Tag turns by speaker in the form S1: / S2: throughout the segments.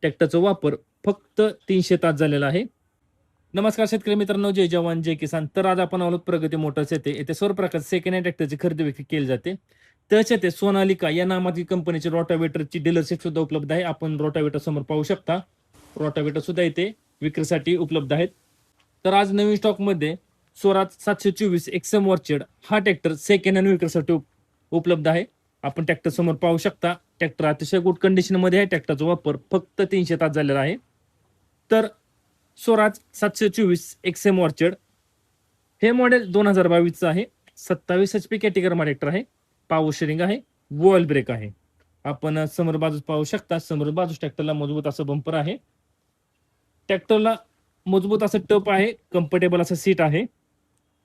S1: ट्रॅक्टरचा वापर फक्त 300 तास झालेला आहे. नमस्कार शेतकरी मित्रांनो, जय जवान जय किसान. तर आज आपण आलो प्रगती मोटर्स येथे सर्व प्रकारचे सेकंड हँड ट्रॅक्टरची खरेदी विक्री केली जाते. तसेच येथे सोनालिका या नामाची कंपनीची रोटावेटरची डीलरशिप सुद्धा उपलब्ध आहे. आपण रोटावेटर समोर पाहू शकता. रोटावेटर सुद्धा इथे विक्रीसाठी उपलब्ध आहेत. तर आज नवीन स्टॉकमध्ये स्वराज 724 एक्सएम ऑर्चिड हा ट्रॅक्टर सेकंड हँड विक्रीसाठी उपलब्ध आहे. आपण ट्रॅक्टर समोर पाहू शकता. ट्रॅक्टर अतिशय गुड कंडिशन मध्ये आहे. ट्रॅक्टरचा वापर फक्त 300 तास झालेला आहे. तर स्वराज 724 एक्सएम ऑर्चिड हे मॉडेल 2022 चं आहे. 27 HP कॅटेगरी ट्रॅक्टर आहे. पॉवर शेअरिंग आहे. वॉल ब्रेक आहे. आपण समोर बाजूस पाहू शकता. समोर बाजूस ट्रॅक्टरला मजबूत असं बंपर आहे. ट्रॅक्टरला मजबूत असं टप आहे. कम्फर्टेबल असं सीट आहे.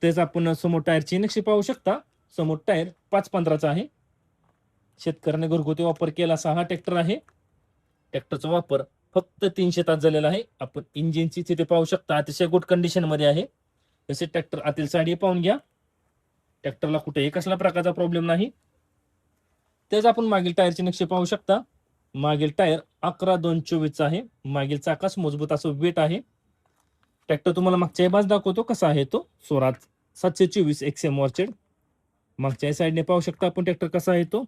S1: तेच आपण समोर टायरची नक्षी पाहू शकता. समोर टायर 515 आहे. शेतकऱ्याने घरगुती वापर केला असा हा ट्रॅक्टर आहे. ट्रॅक्टरचा वापर फक्त 300 तास झालेला आहे. आपण इंजिनची तिथे पाहू शकता. अतिशय गुड कंडिशन मध्ये आहे. तसे ट्रॅक्टर आतील साईड पाहून घ्या. ट्रॅक्टरला कुठेही कसला प्रकारचा प्रॉब्लेम नाही. तेच आपण मागील टायरची नक्षी पाहू शकता. मागील टायर 11/2/24 आहे. मागील चाकास मजबूत असं वेट आहे. ट्रॅक्टर तुम्हाला मागच्या बाजूस दाखवतो कसा आहे तो स्वराज 724 एक्सएम ऑर्चिड. मागच्या साईडने पाहू शकता आपण ट्रॅक्टर कसा आहे तो.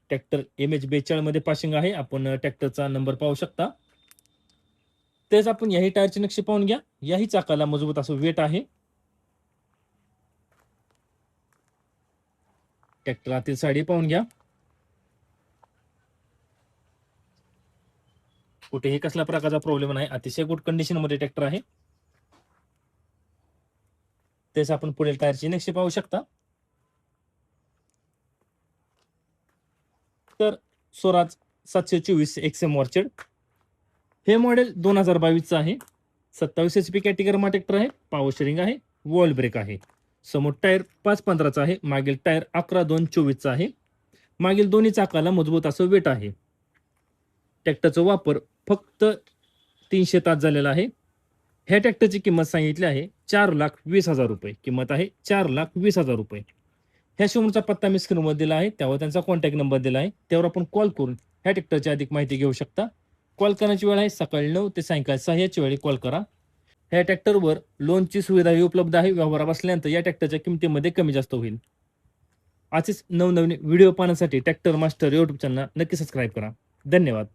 S1: ट्रॅक्टर MH42 मध्ये पासिंग आहे. आपण ट्रॅक्टरचा नंबर पाहू शकता. तेच आपण याही टायरची नक्षी पाहून घ्या. याही चाकाला मजबूत असं वेट आहे. ट्रॅक्टर आतील साईड पाहून घ्या. कुठेही कसला प्रकारचा प्रॉब्लेम नाही. अतिशय गुड कंडिशन मध्ये ट्रॅक्टर आहे. तेच आपण पुढील टायरची नक्षी पाहू शकता. तर स्वराज 724 एक्सएम ऑर्चिड हे मॉडेल 2022 चं आहे. 27 HP कॅटेगरी ट्रॅक्टर आहे. पॉवर शेअरिंग आहे. वॉल ब्रेक आहे. समोर टायर 515 आहे. मागील टायर 11/2/24 आहे. मागील दोन्ही चाकाला मजबूत असं वेट आहे. ट्रॅक्टरचा वापर फक्त 300 तास झालेला आहे. ह्या ट्रॅक्टरची किंमत सांगितली आहे 4,20,000 रुपये. किंमत आहे 4,20,000 रुपये. ह्या शोरूमचा पत्ता मी स्क्रीनवर दिला आहे. त्यावर त्यांचा कॉन्टॅक्ट नंबर दिला आहे. त्यावर आपण कॉल करून ह्या ट्रॅक्टरची अधिक माहिती घेऊ शकता. कॉल करण्याची वेळ आहे सकाळी 9 ते सायंकाळी 6 याची वेळी कॉल करा. ह्या ट्रॅक्टरवर लोनची सुविधाही उपलब्ध आहे. व्यवहार बसल्यानंतर या ट्रॅक्टरच्या किमतीमध्ये कमी जास्त होईल. असेच नवनवीन व्हिडिओ पाहण्यासाठी ट्रॅक्टर मास्टर YouTube चॅनल नक्की सबस्क्राईब करा. धन्यवाद.